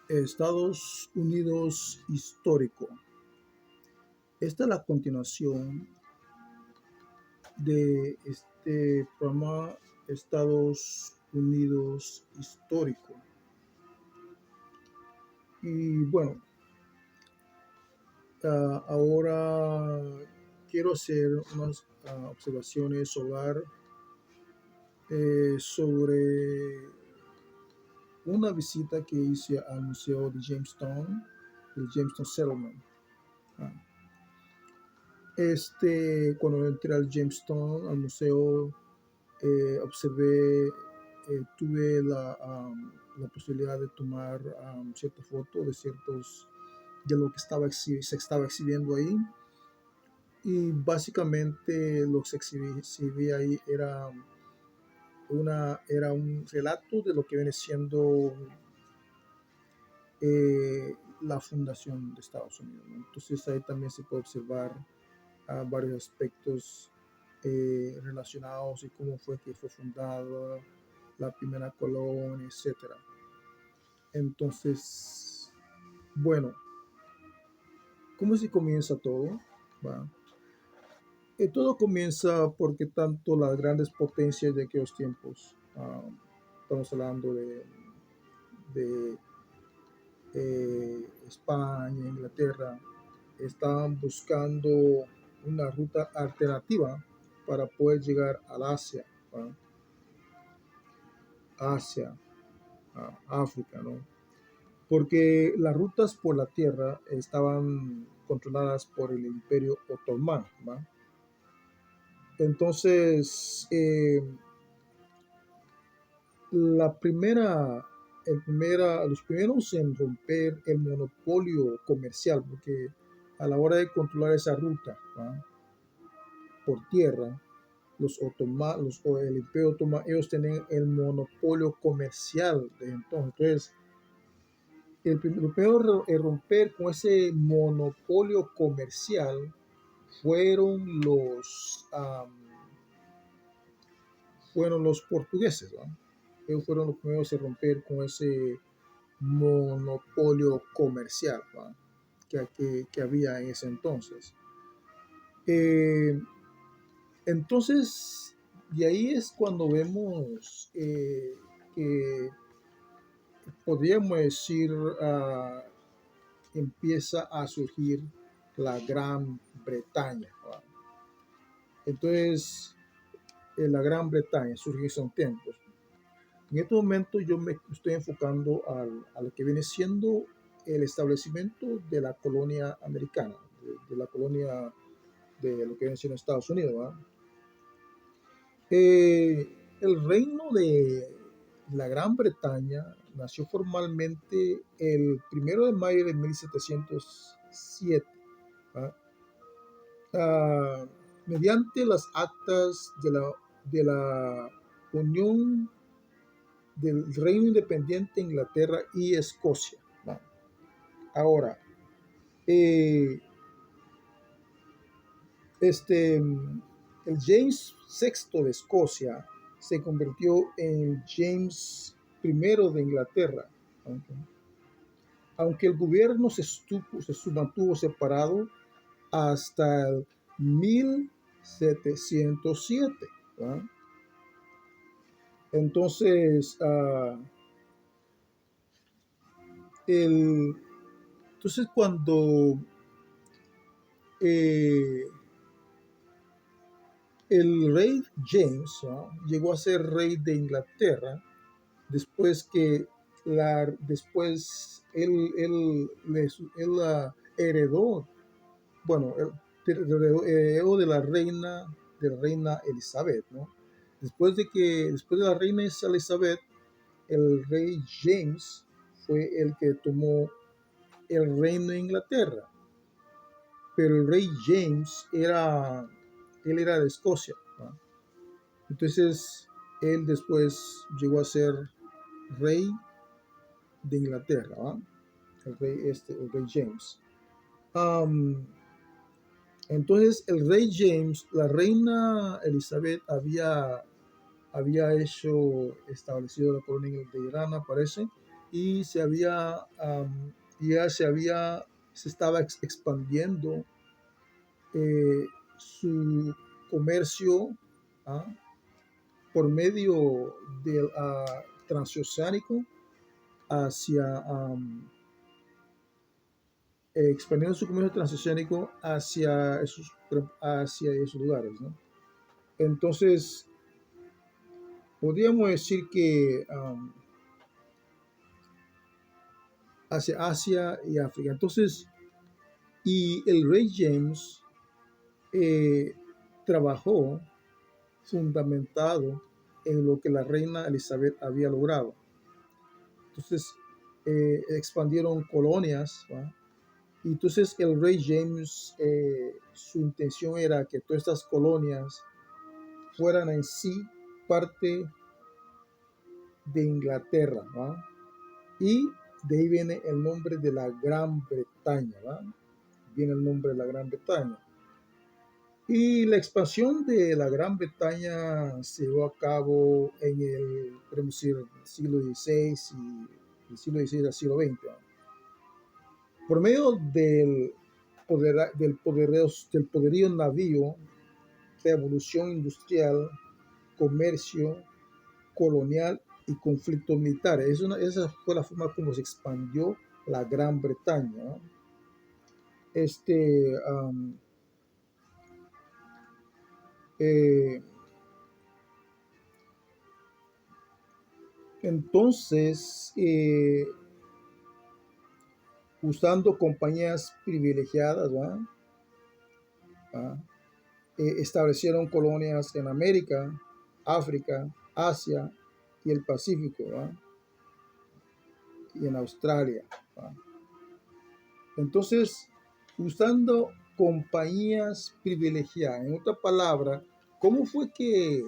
Estados Unidos histórico. Esta es la continuación de este programa Estados Unidos histórico. Y bueno, ahora quiero hacer unas observaciones sobre una visita que hice al Museo de Jamestown, el Jamestown Settlement. Ah, cuando entré al Jamestown, al museo, observé, tuve la posibilidad de tomar ciertas fotos de lo que se estaba exhibiendo ahí. Y básicamente lo que se exhibía ahí era un relato de lo que viene siendo la fundación de Estados Unidos, ¿no? Entonces ahí también se puede observar varios aspectos relacionados y cómo fue que fue fundada la primera colonia, etcétera. Entonces, bueno, ¿cómo se comienza todo? ¿Va? Todo comienza porque tanto las grandes potencias de aquellos tiempos, estamos hablando de España, Inglaterra, estaban buscando una ruta alternativa para poder llegar al Asia, ¿va? Asia, a África, ¿no? Porque las rutas por la tierra estaban controladas por el Imperio Otomano, ¿va? Entonces, los primeros en romper el monopolio comercial, porque a la hora de controlar esa ruta, ¿va? Por tierra, o el Imperio Otomano, ellos tenían el monopolio comercial de entonces. Lo primero en romper con ese monopolio comercial fueron los portugueses, ¿no? Ellos fueron los primeros en romper con ese monopolio comercial, ¿no? que había en ese entonces. Eh, entonces, y ahí es cuando vemos que podríamos decir, empieza a surgir la Gran Bretaña, ¿no? Entonces, en la Gran Bretaña surgen esos tiempos. En este momento yo me estoy enfocando a lo que viene siendo el establecimiento de la colonia americana, de la colonia de lo que viene siendo Estados Unidos, ¿verdad? El reino de la Gran Bretaña nació formalmente el 1 de mayo de 1707, ¿verdad? Ah, mediante las actas de la Unión del Reino Independiente Inglaterra y Escocia, ¿no? Ahora, eh, el James VI de Escocia se convirtió en James I de Inglaterra, aunque el gobierno se mantuvo separado hasta el 1707, ¿no? Entonces, cuando eh, el rey James, ¿no?, llegó a ser rey de Inglaterra, después que después él heredó, bueno, heredó de la reina Elizabeth, ¿no? Después de la reina Elizabeth, el rey James fue el que tomó el reino de Inglaterra, pero el rey James él era de Escocia, ¿no? Entonces él después llegó a ser rey de Inglaterra, ¿no? El rey James. Um, entonces el rey James, la reina Elizabeth había establecido la colonia de Irán, parece, y se estaba expandiendo eh, su comercio, ¿ah? por medio del transoceánico hacia, expandiendo su comercio transoceánico hacia esos lugares, ¿no? Entonces, podríamos decir que hacia Asia y África. Entonces, y el rey James eh, trabajó fundamentado en lo que la reina Elizabeth había logrado. Entonces, expandieron colonias, ¿va? Y entonces el rey James, su intención era que todas estas colonias fueran en sí parte de Inglaterra, ¿va? Y de ahí viene el nombre de la Gran Bretaña, ¿va? Viene el nombre de la Gran Bretaña. Y la expansión de la Gran Bretaña se llevó a cabo en el, podemos decir, siglo XVI y el siglo XVI al siglo XX, ¿va? Por medio del poderío navío, revolución industrial, comercio colonial y conflictos militares. Esa fue la forma como se expandió la Gran Bretaña, ¿no? Este, um, eh, entonces, usando compañías privilegiadas, ¿va? ¿Ah? Establecieron colonias en América, África, Asia y el Pacífico, ¿va? Y en Australia, ¿va? Entonces, usando compañías privilegiadas, en otra palabra, ¿cómo fue que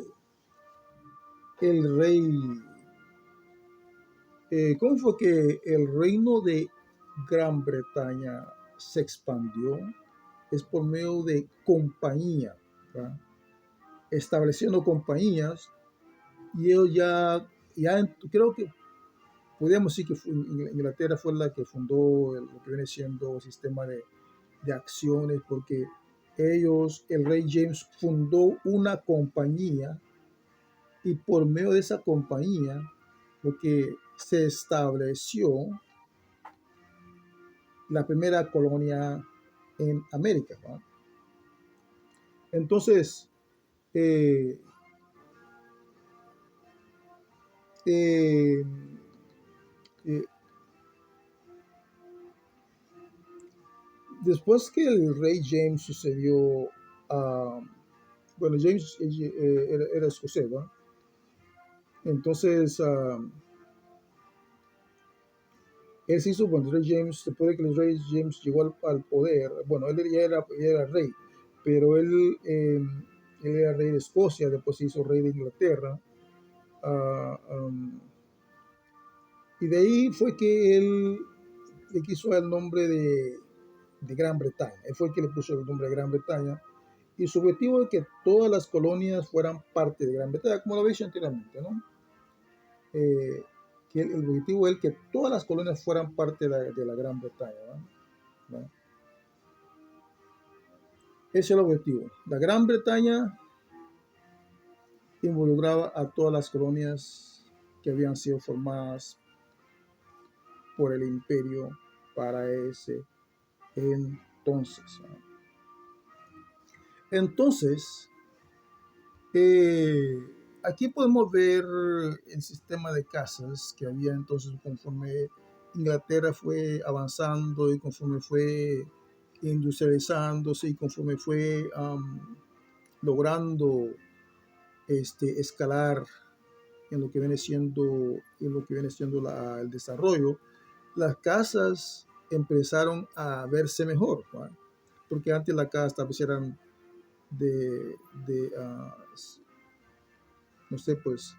el rey, cómo fue que el reino de Gran Bretaña se expandió? Es por medio de compañía, ¿verdad? Estableciendo compañías, y ellos creo que podríamos decir que Inglaterra fue la que fundó lo que viene siendo el sistema de acciones, porque el rey James fundó una compañía, y por medio de esa compañía, lo que se estableció la primera colonia en América, ¿no? Entonces, eh, eh, eh, después que el rey James sucedió a, bueno, James era escocés, ¿no? Entonces, él se hizo, bueno, el rey James, después de que el rey James llegó al poder, bueno, él ya era rey, pero él era rey de Escocia, después se hizo rey de Inglaterra, y de ahí fue que él le quiso el nombre de Gran Bretaña. Él fue el que le puso el nombre de Gran Bretaña, y su objetivo es que todas las colonias fueran parte de Gran Bretaña, como lo había dicho anteriormente, ¿no? Eh, que el objetivo es que todas las colonias fueran parte de la Gran Bretaña, ¿no? ¿No? Ese es el objetivo. La Gran Bretaña involucraba a todas las colonias que habían sido formadas por el imperio para ese entonces, ¿no? Entonces, eh, aquí podemos ver el sistema de casas que había entonces conforme Inglaterra fue avanzando y conforme fue industrializándose y conforme fue logrando escalar en lo que viene siendo, el desarrollo. Las casas empezaron a verse mejor, ¿no? Porque antes las casas tal vez eran de no sé, pues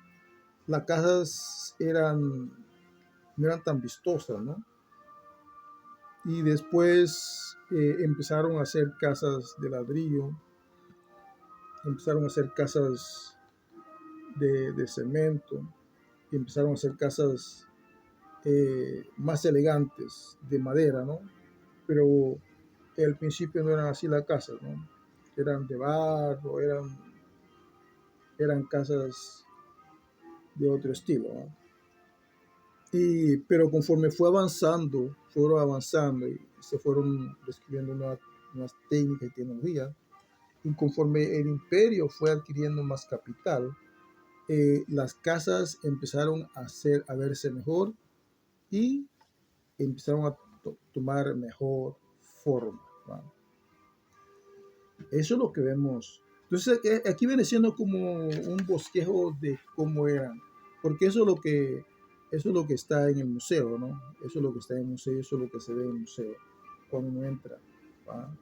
las casas no eran tan vistosas, ¿no? Y después empezaron a hacer casas de ladrillo, empezaron a hacer casas de cemento, y empezaron a hacer casas más elegantes de madera, ¿no? Pero al principio no eran así las casas, ¿no? Eran de barro, eran casas de otro estilo, ¿no? Pero conforme fueron avanzando y se fueron descubriendo nuevas técnicas y tecnologías, y conforme el imperio fue adquiriendo más capital, las casas empezaron a verse mejor y empezaron a tomar mejor forma, ¿no? Eso es lo que vemos. Entonces, aquí viene siendo como un bosquejo de cómo eran, porque eso es lo que está en el museo, ¿no? Eso es lo que está en el museo, eso es lo que se ve en el museo cuando uno entra, ¿va?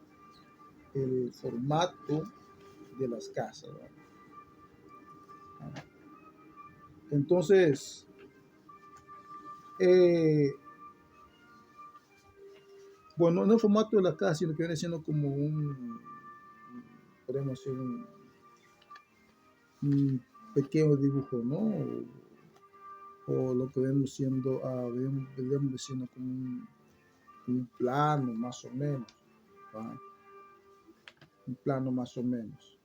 El formato de las casas, ¿va? Entonces, eh, bueno, no el formato de la casa, sino que viene siendo como podemos decir, un pequeño dibujo, ¿no? O lo que vemos siendo, vemos diciendo como un plano más o menos, ¿va? Un plano más o menos.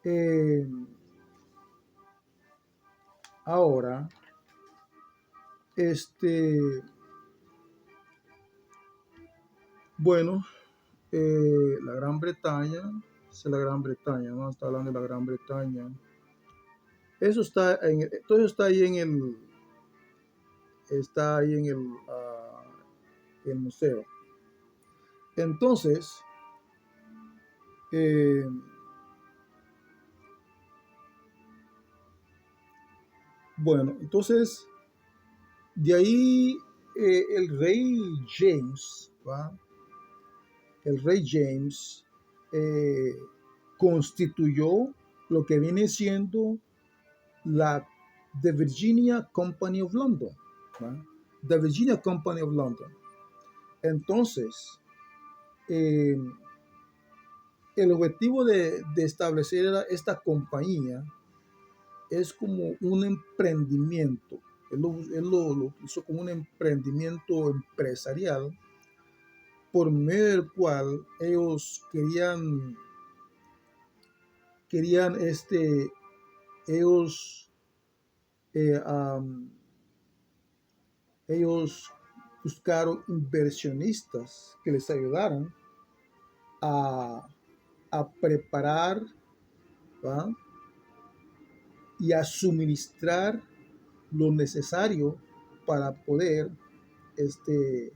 Eh, Ahora, este, bueno, la Gran Bretaña, es la Gran Bretaña, ¿no? Está hablando de la Gran Bretaña. Todo eso está ahí en el museo. Entonces, eh, bueno, entonces de ahí el rey James, ¿va? El rey James eh, constituyó lo que viene siendo la The Virginia Company of London, ¿va? The Virginia Company of London. Entonces, eh, el objetivo de establecer esta compañía es como un emprendimiento. Él lo hizo como un emprendimiento empresarial por medio del cual ellos querían ellos, eh, um, ellos buscaron inversionistas que les ayudaran a, a preparar, ¿va? Y a suministrar lo necesario para poder, este,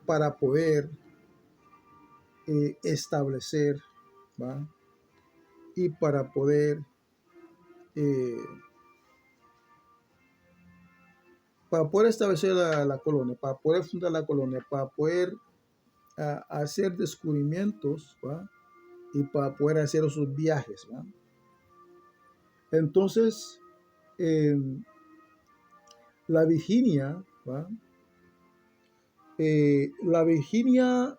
para poder establecer, ¿va? Y eh, para poder establecer la colonia, para poder fundar la colonia, para poder hacer descubrimientos, ¿va? Y para poder hacer esos viajes, ¿va? Entonces, eh, la Virginia, ¿va? La Virginia,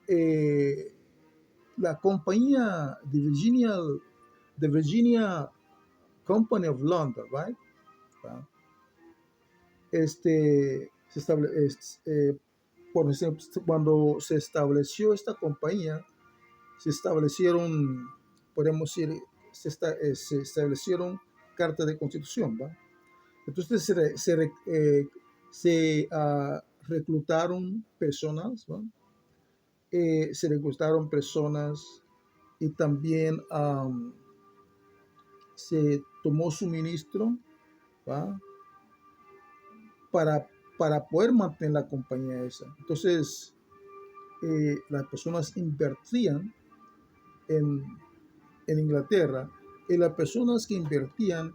eh, la compañía de Virginia Company of London, right? ¿Va? Se por ejemplo, cuando se estableció esta compañía, se establecieron, podemos decir, se establecieron cartas de constitución, ¿va? Entonces reclutaron personas, ¿va? Se reclutaron personas y también se tomó suministro, ¿va? para, para poder mantener la compañía esa. Entonces, las personas invertían en, en Inglaterra y las personas que invertían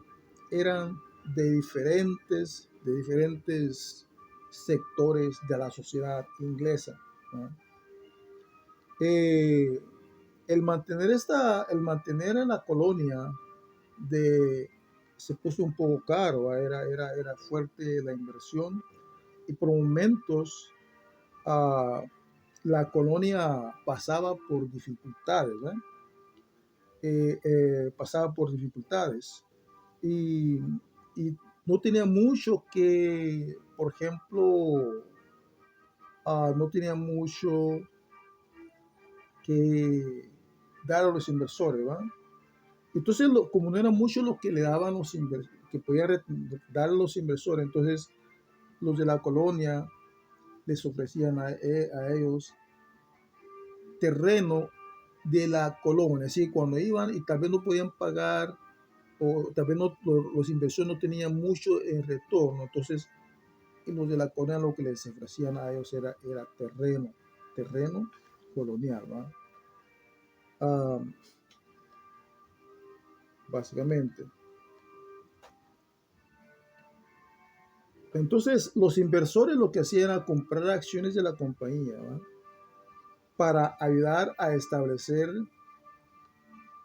eran de diferentes sectores de la sociedad inglesa, ¿no? Eh, el mantener a la colonia de, se puso un poco caro, era fuerte la inversión y por momentos uh, la colonia pasaba por dificultades, ¿eh? Pasaba por dificultades y, y no tenía mucho que, por ejemplo, no tenía mucho que dar a los inversores, ¿va? Entonces, como no era mucho lo que le daban los inversores, que podía dar a los inversores, entonces los de la colonia les ofrecían a ellos terreno de la colonia, así cuando iban y tal vez no podían pagar o tal vez los inversores no tenían mucho en retorno, entonces los de la colonia lo que les ofrecían a ellos era terreno colonial, ¿va? Ah, básicamente. Entonces los inversores lo que hacían era comprar acciones de la compañía, ¿va? Para ayudar a establecer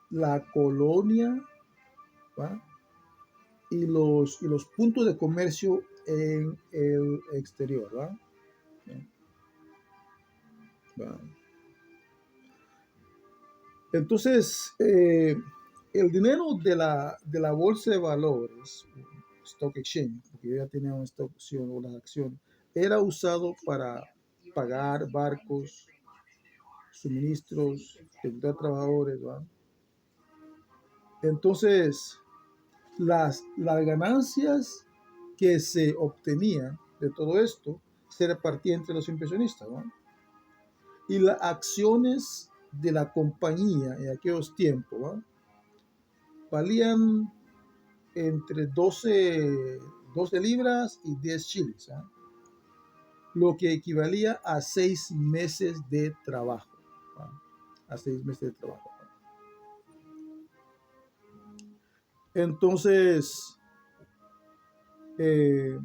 la colonia, ¿va? Y los puntos de comercio en el exterior, ¿va? ¿Va? Entonces, el dinero de la bolsa de valores, stock exchange, porque ya tenía una stock opción o las acciones, era usado para pagar barcos, suministros, reclutar trabajadores, ¿va? Entonces, las ganancias que se obtenían de todo esto se repartían entre los inversionistas, ¿no? Y las acciones de la compañía en aquellos tiempos, ¿no? Valían entre 12 libras y 10 chiles, ¿no? Lo que equivalía a 6 meses de trabajo, ¿no? A 6 meses de trabajo. Entonces, eh,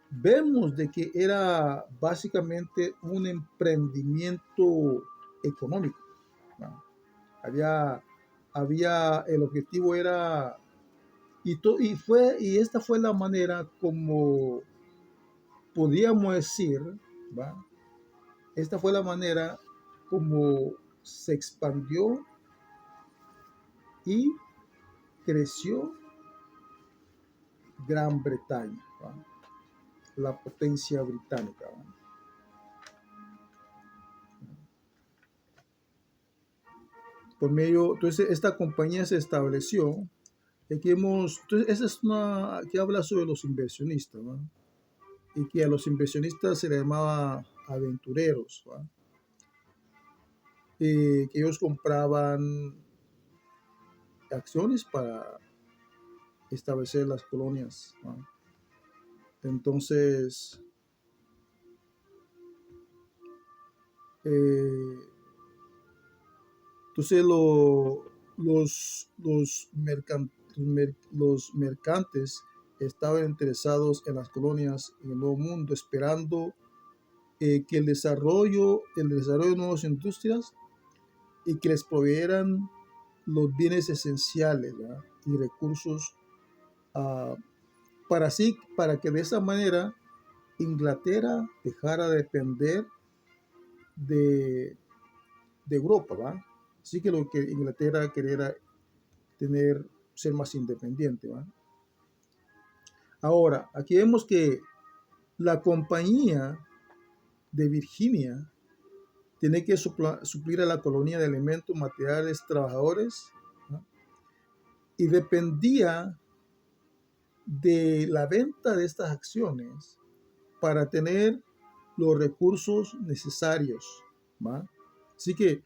vemos de que era básicamente un emprendimiento económico, ¿no? Había, el objetivo era, y esta fue la manera como podíamos decir, ¿va? Esta fue la manera como se expandió y creció Gran Bretaña, ¿va? La potencia británica, ¿va? Por medio, entonces esta compañía se estableció. Entonces esa es una que habla sobre los inversionistas, ¿va? Y que a los inversionistas se les llamaba aventureros, ¿va? Y que ellos compraban acciones para establecer las colonias, ¿va? Entonces, eh, entonces los mercantes estaban interesados en las colonias en el Nuevo Mundo, esperando que el desarrollo de nuevas industrias y que les proveyeran los bienes esenciales, ¿verdad? Y recursos, ah, para que de esa manera Inglaterra dejara de depender de, de Europa, ¿va? Así que lo que Inglaterra quería era ser más independiente, ¿va? Ahora, aquí vemos que la compañía de Virginia tiene que suplir a la colonia de elementos, materiales, trabajadores, ¿no? Y dependía de la venta de estas acciones para tener los recursos necesarios, ¿va? Así que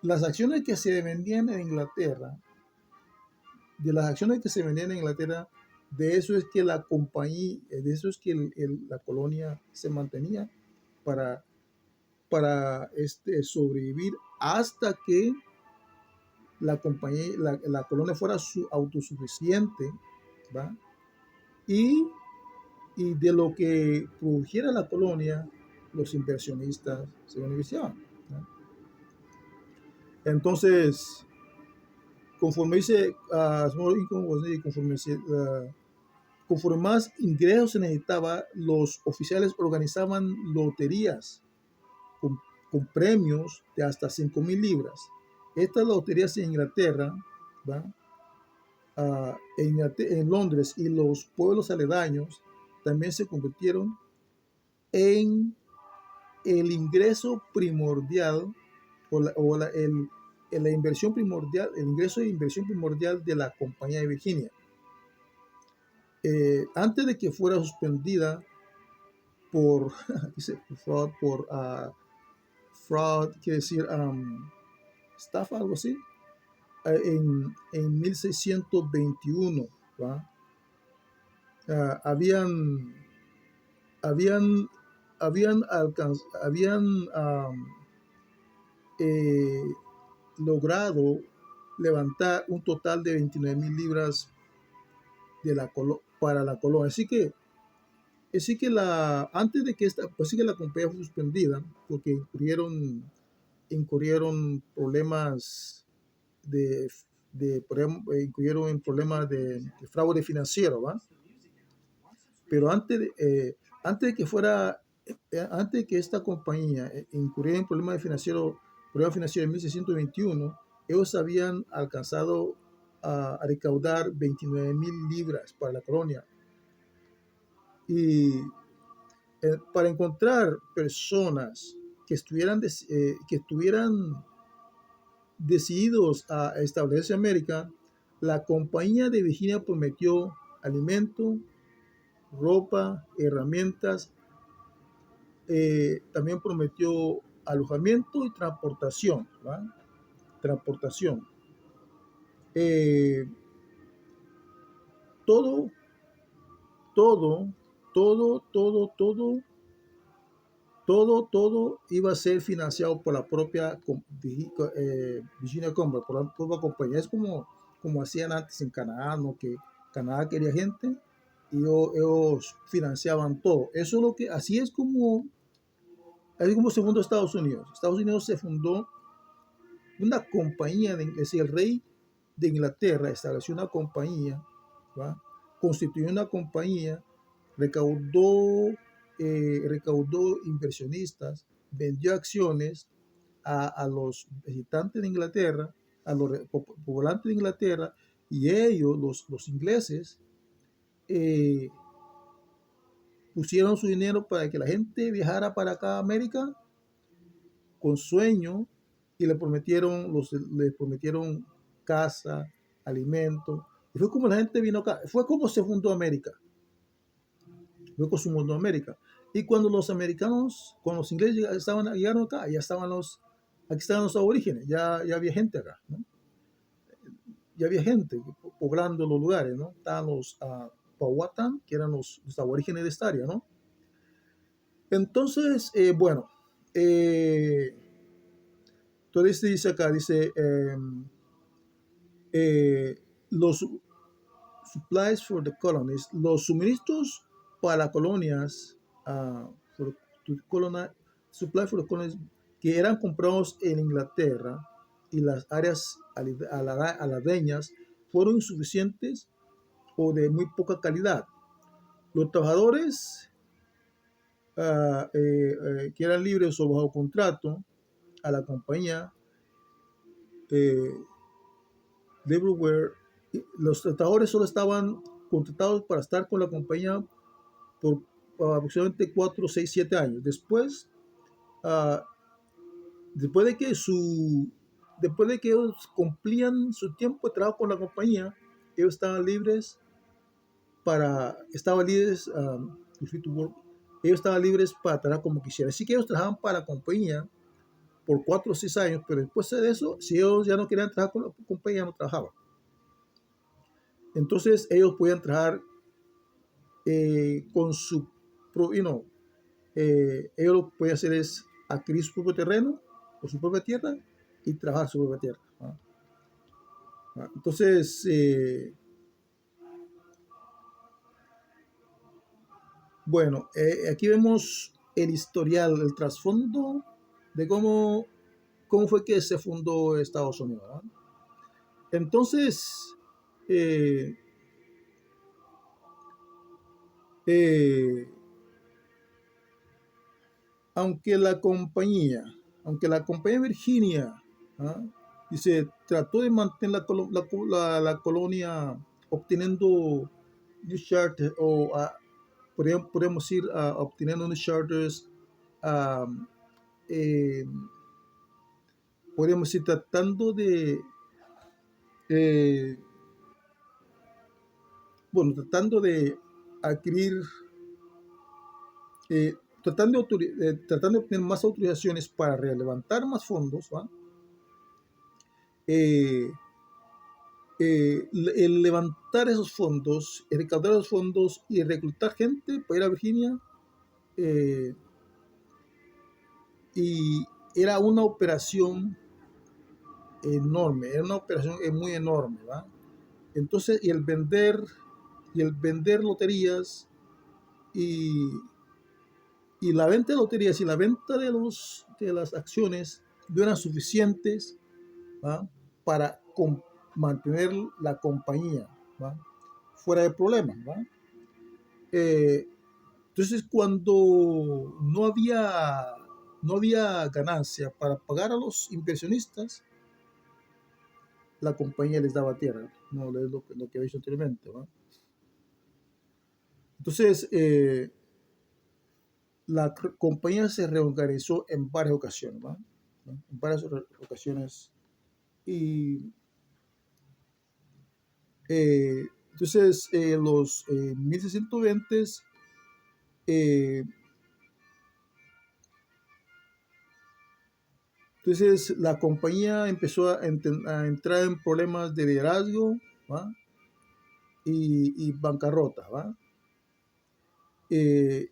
las acciones que se vendían en Inglaterra, de las acciones que se vendían en Inglaterra, de eso es que la compañía, de eso es que la colonia se mantenía para, sobrevivir hasta que la compañía, la colonia fuera autosuficiente, ¿va? Y, y de lo que produjera la colonia, los inversionistas se beneficiaban, ¿no? Entonces, conforme dice, conforme más ingresos se necesitaba, los oficiales organizaban loterías con, con premios de hasta 5,000 libras. Estas loterías en Inglaterra, ¿va? en Londres y los pueblos aledaños también se convirtieron en el ingreso primordial la inversión primordial, el ingreso de inversión primordial de la compañía de Virginia. Antes de que fuera suspendida por, dice, fraud, quiere decir estafa, algo así, en 1621, ¿va? Habían, habían, habían eh, logrado levantar un total de 29,000 libras para la colonia. Así que antes de que pues sí que la compañía fue suspendida, porque incurrieron problemas por ejemplo, incurrieron en problemas de fraude financiero, ¿va? Pero antes de que fuera, antes de que esta compañía incurriera en problemas financieros en 1621, ellos habían alcanzado a recaudar 29,000 libras para la colonia. Y para encontrar personas que estuvieran decididos a establecerse en América, la compañía de Virginia prometió alimento, ropa, herramientas, también prometió alojamiento y transportación, ¿va? Transportación. Todo, todo, todo, todo, todo, todo iba a ser financiado por la propia Virginia Commonwealth, por la propia compañía. Es como hacían antes en Canadá, ¿no? Que Canadá quería gente y ellos financiaban todo. Eso es así como se fundó Estados Unidos. Estados Unidos se fundó una compañía, es decir, el rey de Inglaterra estableció una compañía, ¿va? Constituyó una compañía, recaudó inversionistas, vendió acciones a los visitantes de Inglaterra, a los poblantes de Inglaterra, y ellos, los ingleses, eh, pusieron su dinero para que la gente viajara para acá a América con sueño y les prometieron casa, alimento. Y fue como la gente vino acá, fue como se fundó América. Fue como se fundó América. Y cuando los ingleses llegaron acá, aquí estaban los aborígenes, ya había gente acá, ¿no? Ya había gente poblando los lugares, ¿no? Estaban los Powhatan, que eran los aborígenes de esta área, ¿no? Entonces, bueno, entonces dice acá, dice, los supplies for the colonies, los suministros para las colonias, for the supply for the colonies, que eran comprados en Inglaterra y las áreas aladeñas fueron insuficientes o de muy poca calidad. Los trabajadores que eran libres o bajo contrato a la compañía, los trabajadores solo estaban contratados para estar con la compañía por aproximadamente 4, 6, 7 años. Después, uh, después de que ellos cumplían su tiempo de trabajo con la compañía, ellos estaban libres, ellos estaban libres para trabajar como quisieran. Así que ellos trabajaban para la compañía por 4 o 6 años, pero después de eso, si ellos ya no querían trabajar con la compañía, no trabajaban. Entonces ellos podían trabajar con su propio, ellos lo que podían hacer es adquirir su propio terreno o su propia tierra y trabajar su propia tierra, ¿no? Entonces, bueno, aquí vemos el historial, el trasfondo de cómo fue que se fundó Estados Unidos, ¿no? Entonces, eh, eh, aunque la compañía Virginia, ¿ah? Dice, trató de mantener la colonia obteniendo new charters o podemos ir obteniendo new charters, ah, eh, podemos ir tratando de, eh, bueno, tratando de adquirir, eh, tratando de obtener más autorizaciones para levantar más fondos, ¿va? Eh, el levantar esos fondos, el recaudar esos fondos y reclutar gente para ir a Virginia, eh, y era una operación enorme, era una operación muy enorme, ¿va? Entonces, y el vender loterías y, y la venta de loterías y la venta de las acciones no eran suficientes, ¿va? Para mantener la compañía, ¿va? Fuera de problemas, ¿va? Eh, entonces, cuando no había ganancia para pagar a los inversionistas, la compañía les daba tierra, no es lo que había dicho anteriormente, ¿va? Entonces, la compañía se reorganizó en varias ocasiones, ¿va? ¿no? En varias ocasiones. Y entonces, los 1620, eh, entonces la compañía empezó a entrar en problemas de liderazgo, ¿va? Y bancarrota, ¿va? Eh,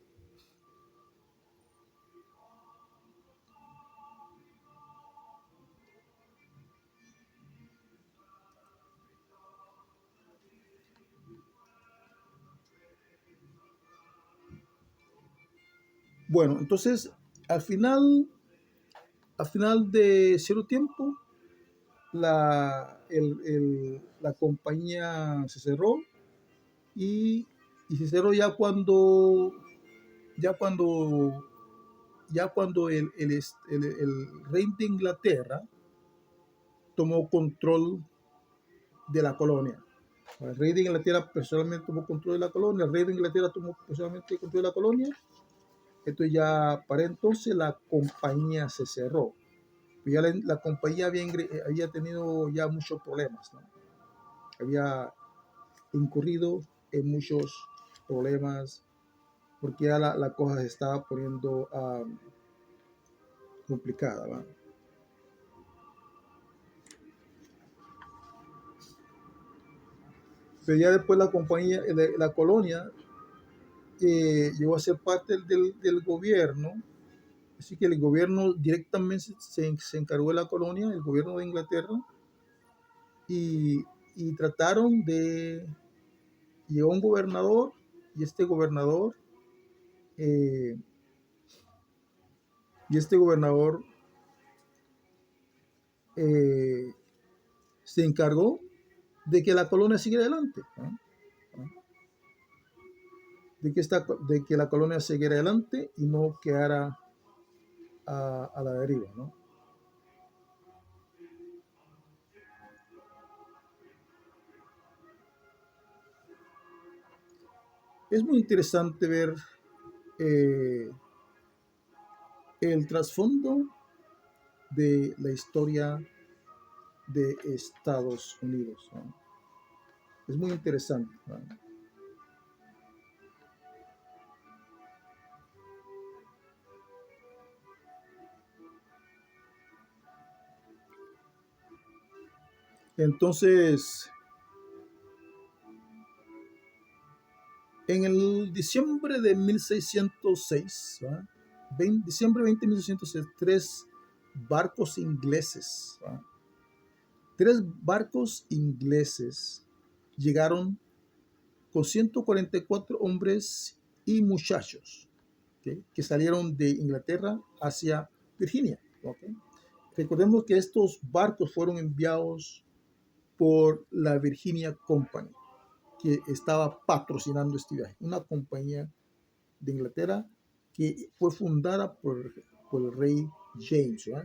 bueno, entonces al final, al final de cierto tiempo, la compañía se cerró y se cerró ya cuando, ya cuando el rey de Inglaterra tomó control de la colonia. El rey de Inglaterra personalmente tomó control de la colonia, el rey de Inglaterra tomó personalmente control de la colonia, entonces ya para entonces la compañía se cerró. Ya la compañía había tenido ya muchos problemas, ¿no? Había incurrido en muchos problemas porque ya la cosa se estaba poniendo complicada, ¿va? Pero ya después la compañía, la colonia, llegó a ser parte del gobierno, así que el gobierno directamente se encargó de la colonia, el gobierno de Inglaterra, y, y trataron de, llegó un gobernador, y eh, este gobernador eh, se encargó de que la colonia siguiera adelante, ¿no? De que la colonia siguiera adelante y no quedara a la deriva, ¿no? Es muy interesante ver eh, el trasfondo de la historia de Estados Unidos, ¿no? Es muy interesante, ¿no? Entonces, en el diciembre de 1606, ¿va? Diciembre 20 de 1606, barcos ingleses, ¿va? Tres barcos ingleses llegaron con 144 hombres y muchachos, ¿okay? Que salieron de Inglaterra hacia Virginia, ¿okay? Recordemos que estos barcos fueron enviados por la Virginia Company, que estaba patrocinando este viaje, una compañía de Inglaterra que fue fundada por el rey James, ¿verdad?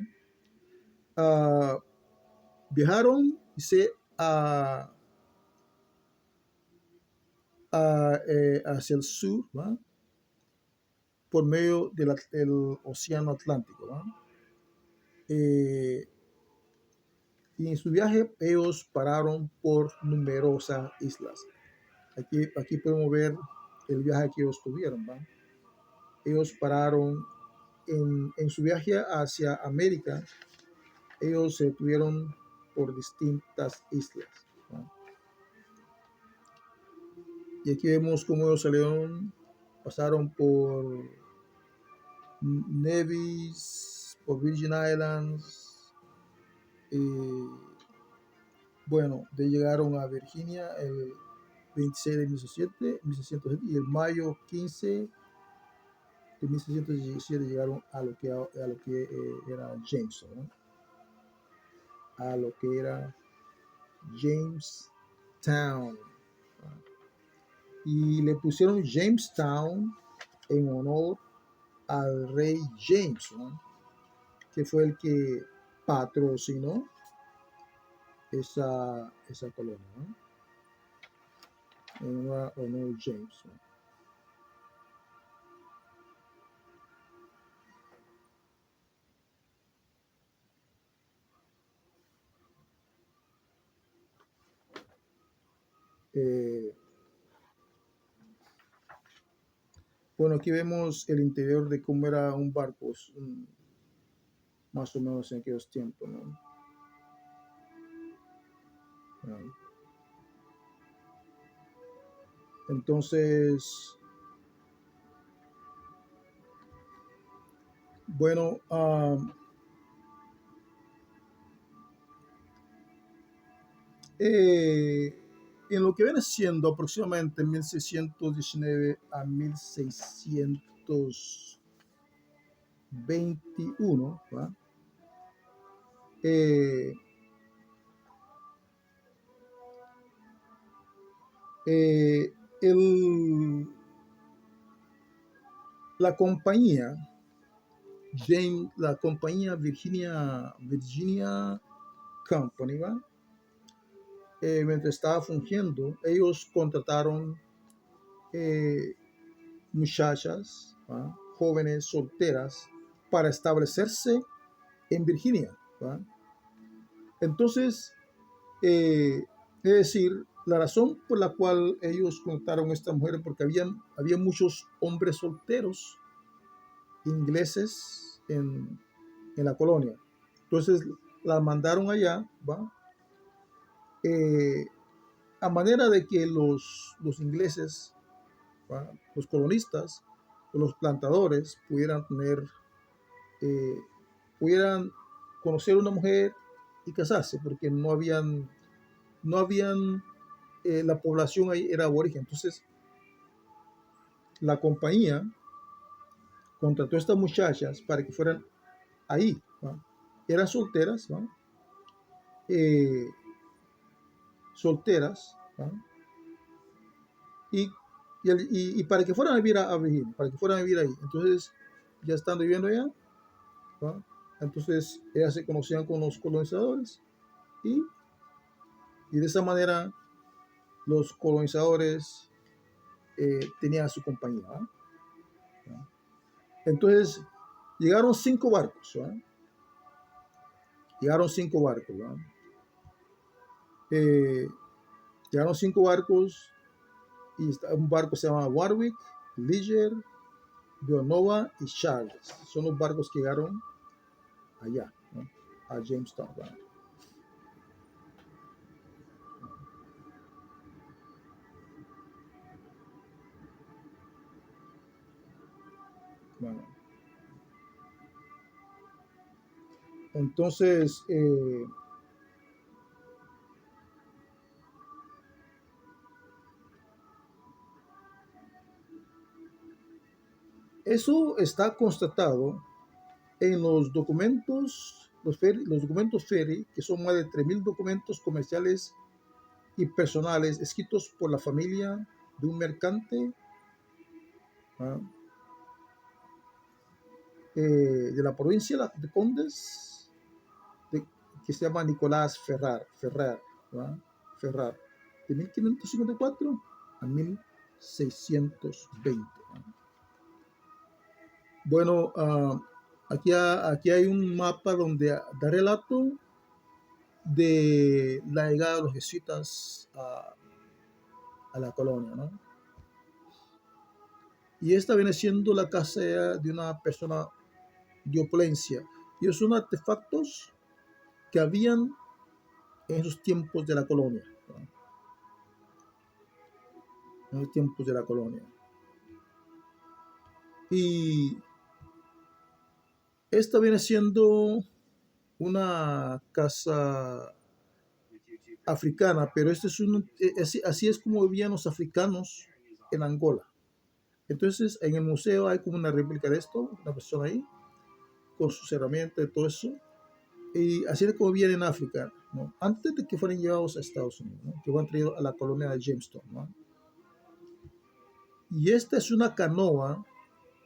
Uh, Viajaron, dice, hacia el sur, ¿va? Por medio del Océano Atlántico, ¿va? Eh, y en su viaje ellos pararon por numerosas islas. Aquí podemos ver el viaje que ellos tuvieron, ¿va? Ellos pararon en su viaje hacia América, ellos se detuvieron por distintas islas, ¿va? Y aquí vemos cómo ellos salieron, pasaron por Nevis, por Virgin Islands, bueno, de llegaron a Virginia el 26 de 1607 y el mayo 15 de 1617 llegaron a lo que era Jamestown, ¿no? A lo que era Jamestown. Y le pusieron Jamestown en honor al rey James, ¿no? Que fue el que patrocinó esa colonia, ¿no? En honor a James, ¿no? Eh, bueno, aquí vemos el interior de cómo era un barco, más o menos en aquellos tiempos, ¿no? Entonces, bueno, en lo que viene siendo aproximadamente 1619 a 1621, ¿va? Eh, eh, el, la compañía la compañía Virginia Company, ¿va? Mientras estaba fungiendo, ellos contrataron eh, muchachas, ¿va? Jóvenes solteras para establecerse en Virginia, ¿va? Entonces, es decir, la razón por la cual ellos contrataron a esta mujer porque había muchos hombres solteros ingleses en la colonia. Entonces la mandaron allá, ¿va? Eh, a manera de que los ingleses, ¿va? Los colonistas, los plantadores eh, pudieran conocer una mujer y casarse, porque no habían la población ahí era aborigen. Entonces la compañía contrató a estas muchachas para que fueran ahí, ¿va? Eran solteras, ¿va? Eh, solteras, ¿va? y, y para que fueran a vivir a Virginia, para que fueran a vivir ahí. Entonces, ya estando viviendo allá, ¿va? Entonces ellas se conocían con los colonizadores y, y de esa manera los colonizadores tenían su compañía, ¿va? Entonces llegaron 5 barcos, ¿va? Llegaron 5 barcos, ¿va? Eh, Llegaron 5 barcos y un barco se llama Warwick, Liger, Villanova y Charles. Son los barcos que llegaron allá, ¿no? A Jamestown, ¿va? Bueno, entonces, eso está constatado en los documentos, los documentos FERI, que son más de 3.000 documentos comerciales y personales escritos por la familia de un mercante, ¿ah? De la provincia de Condes, de, que se llama Nicolás Ferrer, ¿verdad? Ferrar, de 1554 a 1620. Bueno, aquí hay un mapa donde da relato de la llegada de los jesuitas a la colonia, ¿no? Y esta viene siendo la casa de una persona de opulencia. Y son artefactos que habían en esos tiempos de la colonia, ¿no? En los tiempos de la colonia. Y esta viene siendo una casa africana, pero así es como vivían los africanos en Angola. Entonces, en el museo hay como una réplica de esto, una persona ahí, con sus herramientas y todo eso. Y así es como vivían en África, ¿no? Antes de que fueran llevados a Estados Unidos, ¿no? Que fueron traídos a la colonia de Jamestown, ¿no? Y esta es una canoa.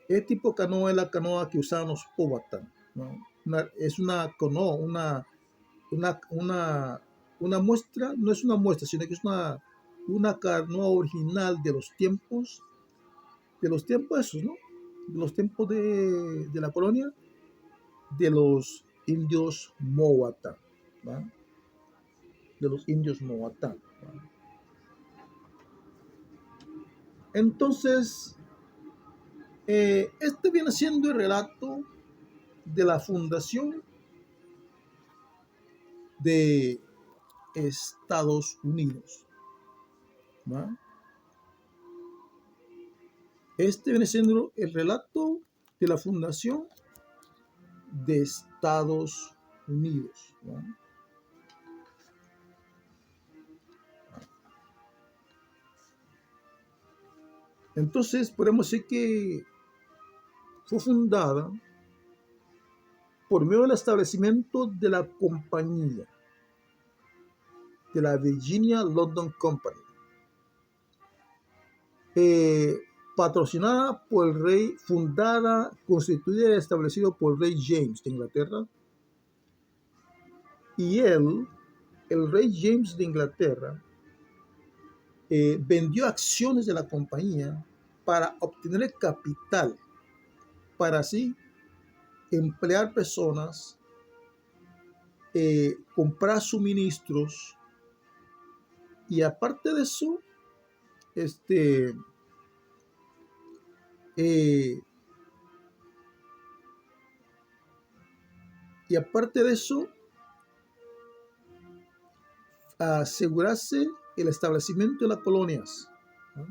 Este tipo de canoa es la canoa que usaban los Powhatan, ¿no? Es una canoa, una muestra, no es una muestra, sino que es una canoa original de los tiempos esos, ¿no? De los tiempos de la colonia, de los indios Mohuatán, ¿va? De los indios Mohuatán, ¿va? Entonces, este viene siendo el relato de la fundación de Estados Unidos, ¿va? Este viene siendo el relato de la fundación de Estados Unidos, ¿no? Entonces, podemos decir que fue fundada por medio del establecimiento de la compañía, de la Virginia London Company, patrocinada por el rey, fundada, constituida y establecida por el rey James de Inglaterra, y el rey James de Inglaterra, vendió acciones de la compañía para obtener el capital, para así emplear personas, comprar suministros, y aparte de eso, este, eh, y aparte de eso, asegurarse el establecimiento de las colonias, ¿no?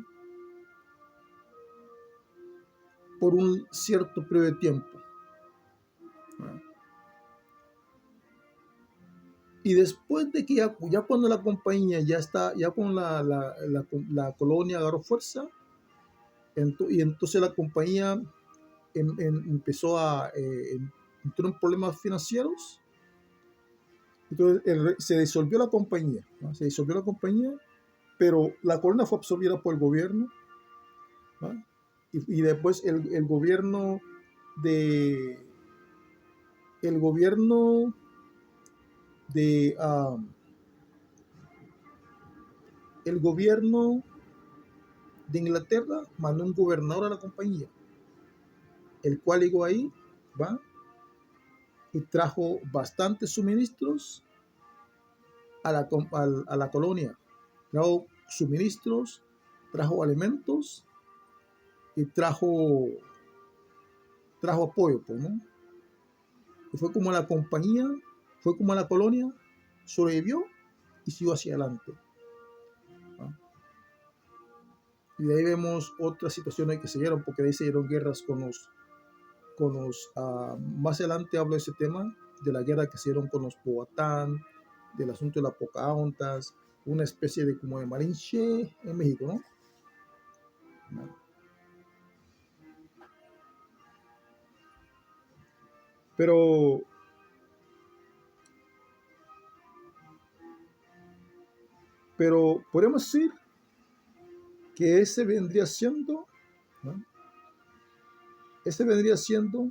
Por un cierto periodo de tiempo, ¿no? Y después de que ya cuando la compañía ya está, ya con la colonia agarró fuerza, y entonces la compañía empezó entró en problemas financieros. Entonces se disolvió la compañía, ¿no? Se disolvió la compañía, pero la colonia fue absorbida por el gobierno, ¿no? Y después de el gobierno de el gobierno de Inglaterra mandó un gobernador a la compañía, el cual llegó ahí, ¿va? Y trajo bastantes suministros a la colonia. Trajo suministros, trajo alimentos y trajo apoyo, pues, ¿no? Y fue como la compañía, fue como la colonia sobrevivió y siguió hacia adelante, ¿no? Y de ahí vemos otras situaciones que se dieron, porque de ahí se dieron guerras más adelante hablo de ese tema, de la guerra que se dieron con los Powhatan, del asunto de la Pocahontas, una especie de como de Malinche en México, ¿no? Pero, podemos decir que ¿no? Ese vendría siendo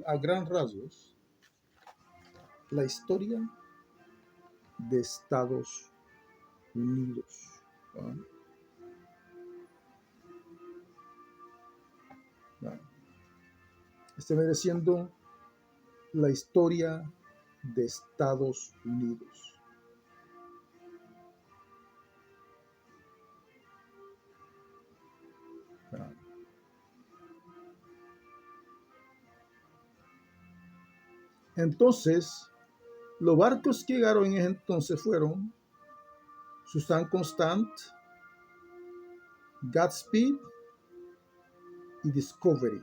a gran rasgos, la historia de Estados Unidos. ¿Va? ¿Va? Este viene siendo la historia de Estados Unidos. ¿Va? Entonces, los barcos que llegaron en ese entonces fueron Susan Constant, Godspeed y Discovery.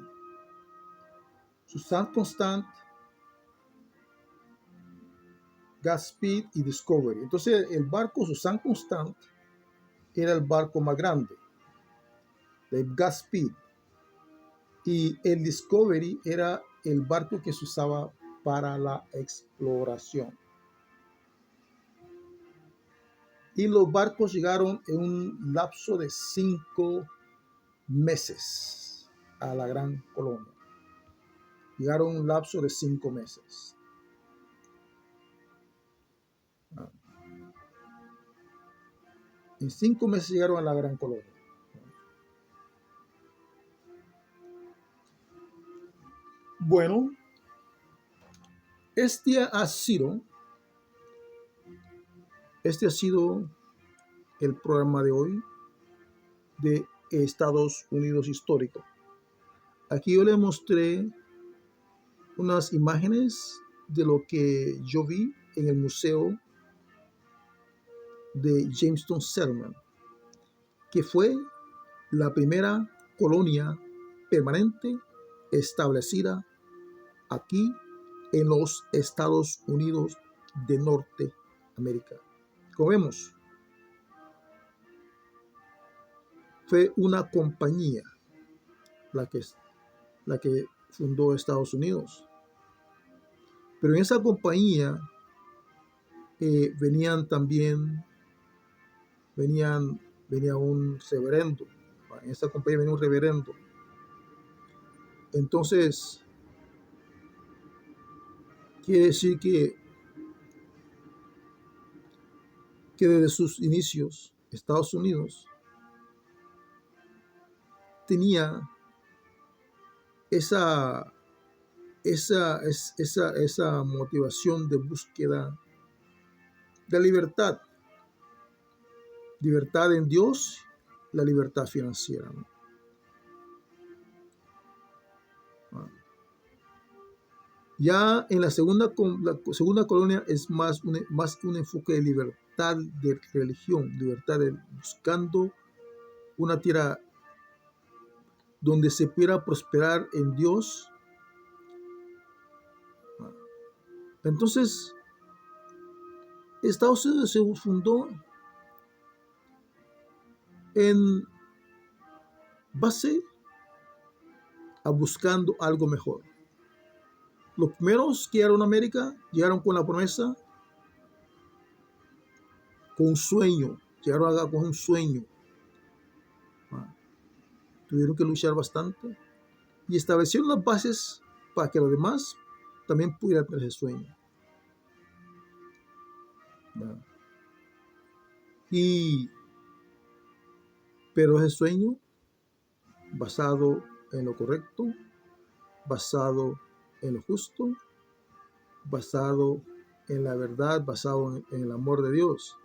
Susan Constant, Godspeed y Discovery. Entonces, el barco Susan Constant era el barco más grande, el Godspeed, y el Discovery era el barco que se usaba para la exploración. Y los barcos llegaron en un lapso de 5 meses a la Gran Colonia. Llegaron en un lapso de 5 meses. En 5 meses llegaron a la Gran Colonia. Bueno, este ha sido el programa de hoy de Estados Unidos Histórico. Aquí yo les mostré unas imágenes de lo que yo vi en el museo de Jamestown Settlement, que fue la primera colonia permanente establecida aquí en los Estados Unidos de Norteamérica. Como vemos, fue una compañía la que fundó Estados Unidos. Pero en esa compañía venía un reverendo. En esa compañía venía un reverendo. Entonces, quiere decir que desde sus inicios, Estados Unidos tenía esa motivación de búsqueda de libertad en Dios, la libertad financiera, ¿no? Ya en la segunda colonia es más un enfoque de libertad de religión, libertad de buscando una tierra donde se pudiera prosperar en Dios. Entonces, Estados Unidos se fundó en base a buscando algo mejor. Los primeros que llegaron a América llegaron con la promesa, con un sueño, llegaron acá con un sueño. Tuvieron que luchar bastante y establecieron las bases para que los demás también pudieran tener ese sueño. Pero ese sueño basado en lo correcto, basado en lo justo, basado en la verdad, basado en el amor de Dios,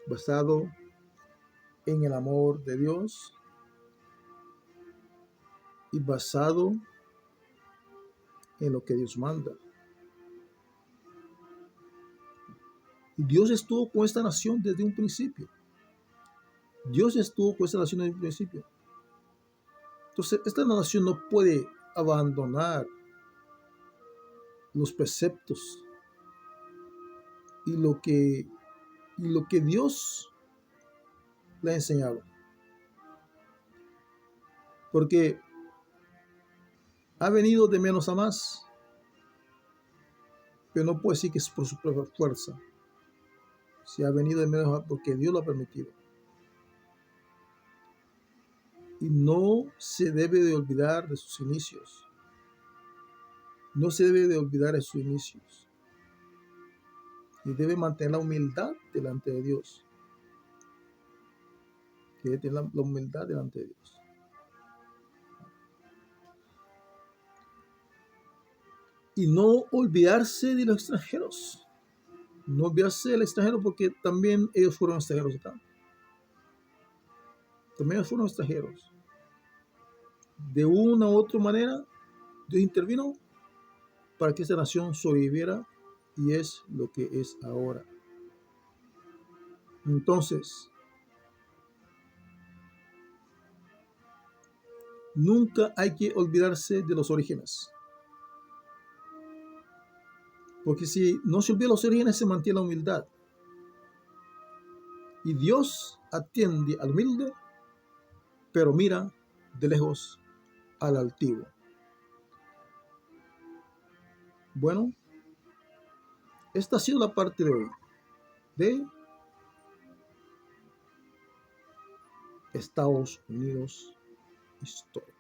basado en el amor de Dios y basado en lo que Dios manda. Y Dios estuvo con esta nación desde un principio. Dios estuvo con esta nación desde un principio. Entonces, esta nación no puede abandonar los preceptos y lo que Dios le ha enseñado. Porque ha venido de menos a más, pero no puede decir que es por su propia fuerza. Si ha venido de menos a más porque Dios lo ha permitido. y no se debe de olvidar de sus inicios. No se debe de olvidar de sus inicios. Y debe mantener la humildad delante de Dios. Debe tener la humildad delante de Dios. Y no olvidarse de los extranjeros. No olvidarse del extranjero, porque también ellos fueron extranjeros acá. También ellos fueron extranjeros. De una u otra manera, Dios intervino para que esta nación sobreviviera, y es lo que es ahora. Entonces, nunca hay que olvidarse de los orígenes. Porque si no se olvida los orígenes, se mantiene la humildad. Y Dios atiende al humilde, pero mira de lejos al altivo. Bueno, esta ha sido la parte de hoy de Estados Unidos Histórico.